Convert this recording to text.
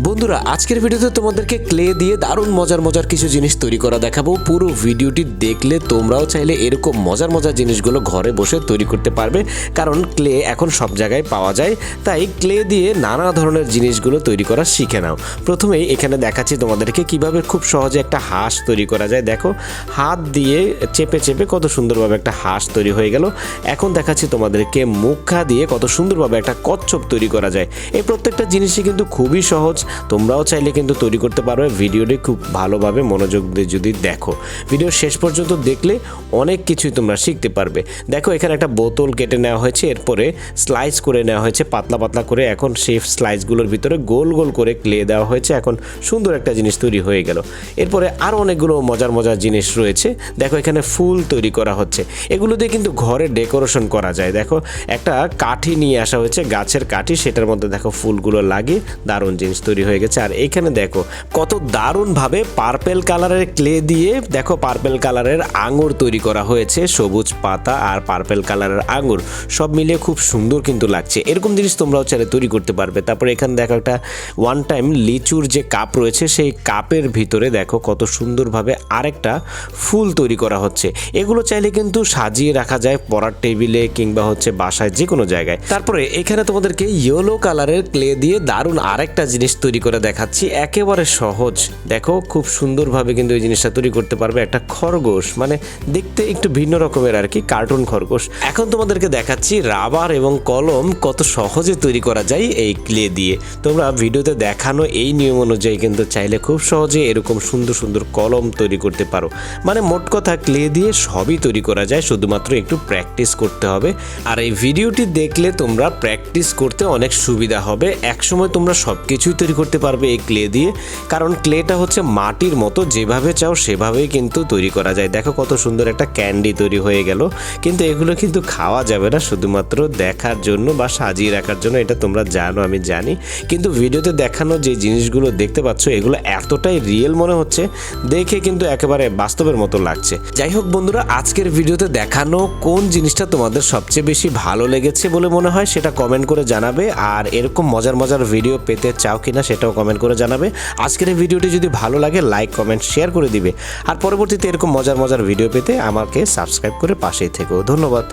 বন্ধুরা আজকের ভিডিওতে তোমাদেরকে ক্লে দিয়ে দারুণ মজার কিছু জিনিস তৈরি করা দেখাবো। পুরো ভিডিওটি দেখলে তোমরাও চাইলে এরকম মজার জিনিসগুলো ঘরে বসে তৈরি করতে পারবে, কারণ ক্লে এখন সব জায়গায় পাওয়া যায়। তাই ক্লে দিয়ে নানা ধরনের জিনিসগুলো তৈরি করা শিখে নাও। প্রথমেই এখানে দেখাচ্ছি তোমাদেরকে কিভাবে খুব সহজে একটা হাঁস তৈরি করা যায়। দেখো, হাত দিয়ে চেপে চেপে কত সুন্দরভাবে একটা হাঁস তৈরি হয়ে গেল। এখন দেখাচ্ছি তোমাদেরকে মুখা দিয়ে কত সুন্দরভাবে একটা কচ্ছপ তৈরি করা যায়। এই প্রত্যেকটা জিনিসই কিন্তু খুবই সহজ, তোমরাও চাইলে কিন্তু তৈরি করতে পারবে। ভিডিওটি খুব ভালোভাবে মনোযোগ দিয়ে যদি দেখো, ভিডিও শেষ পর্যন্ত দেখলে অনেক কিছুই তোমরা শিখতে পারবে। দেখো, এখানে একটা বোতল কেটে নেওয়া হয়েছে, এরপরে স্লাইস করে নেওয়া হয়েছে পাতলা পাতলা করে। এখন সেই স্লাইসগুলোর ভিতরে গোল গোল করে ক্লে দেওয়া হয়েছে। এখন সুন্দর একটা জিনিস তৈরি হয়ে গেল। এরপরে আরও অনেকগুলো মজার জিনিস রয়েছে। দেখো, এখানে ফুল তৈরি করা হচ্ছে। এগুলো দিয়ে কিন্তু ঘরে ডেকোরেশন করা যায়। দেখো, একটা কাঠি নিয়ে আসা হয়েছে, গাছের কাঠি, সেটার মধ্যে দেখো ফুলগুলো লাগিয়ে দারুণ জিনিস তৈরি হয়ে গেছে। আর এখানে দেখো কত দারুণভাবে পার্পেল কালারের ক্লে দিয়ে দেখো পার্পেল কালারের আঙুর তৈরি করা হয়েছে। সবুজ পাতা আর পার্পেল কালারের আঙুর সব মিলিয়ে খুব সুন্দর কিন্তু লাগছে। এরকম জিনিস তোমরাও চাইলে তৈরি করতে পারবে। তারপরে এখানে দেখো একটা ওয়ান টাইম লিচুর যে কাপ রয়েছে, সেই কাপের ভিতরে দেখো কত সুন্দরভাবে আরেকটা ফুল তৈরি করা হচ্ছে। এগুলো চাইলে কিন্তু সাজিয়ে রাখা যায় পড়ার টেবিলে কিংবা হচ্ছে বাসায়, যে কোনো জায়গায়। তারপরে এখানে তোমাদেরকে ইয়েলো কালারের ক্লে দিয়ে দারুণ আরেকটা জিনিস তৈরি করে দেখাচ্ছি, একেবারে সহজ। দেখো, খুব সুন্দরভাবে কিন্তু এই জিনিসটা তৈরি করতে পারবে। একটা খরগোশ, মানে দেখতে একটু ভিন্ন রকমের আর কি, কার্টুন খরগোশ। এখন তোমাদেরকে দেখাচ্ছি রাবার এবং কলম কত সহজে তৈরি করা যায় এই ক্লে দিয়ে। তোমরা ভিডিওতে দেখানো এই নিয়ম অনুযায়ী কিন্তু চাইলে খুব সহজে এরকম সুন্দর কলম তৈরি করতে পারো। মানে মোট কথা ক্লে দিয়ে সবই তৈরি করা যায়, শুধুমাত্র একটু প্র্যাকটিস করতে হবে। আর এই ভিডিওটি দেখলে তোমরা প্র্যাকটিস করতে অনেক সুবিধা হবে। একসময় তোমরা সব কিছুই তৈরি করতে পারবে এই ক্লে দিয়ে, কারণ ক্লেটা হচ্ছে মাটির মতো, যেভাবে চাও সেভাবেই কিন্তু তৈরি করা যায়। দেখো কত সুন্দর একটা ক্যান্ডি তৈরি হয়ে গেল। কিন্তু এগুলো কিন্তু খাওয়া যাবে না, শুধুমাত্র দেখার জন্য বা সাজিয়ে রাখার জন্য। এটা তোমরা জানো, আমি জানি। কিন্তু ভিডিওতে দেখানো যে জিনিসগুলো দেখতে পাচ্ছ, এগুলো এতটাই রিয়েল মনে হচ্ছে, দেখে কিন্তু একেবারে বাস্তবের মতো লাগছে। যাই হোক বন্ধুরা, আজকের ভিডিওতে দেখানো কোন জিনিসটা তোমাদের সবচেয়ে বেশি ভালো লেগেছে বলে মনে হয় সেটা কমেন্ট করে জানাবে। আর এরকম মজার ভিডিও পেতে চাও কিনা সেটাও কমেন্ট করে জানাবে। আজকের এই ভিডিওটি যদি ভালো লাগে লাইক কমেন্ট শেয়ার করে দিবে। আর পরবর্তীতে এরকম মজার ভিডিও পেতে আমাকে সাবস্ক্রাইব করে পাশেই থেকো। ধন্যবাদ।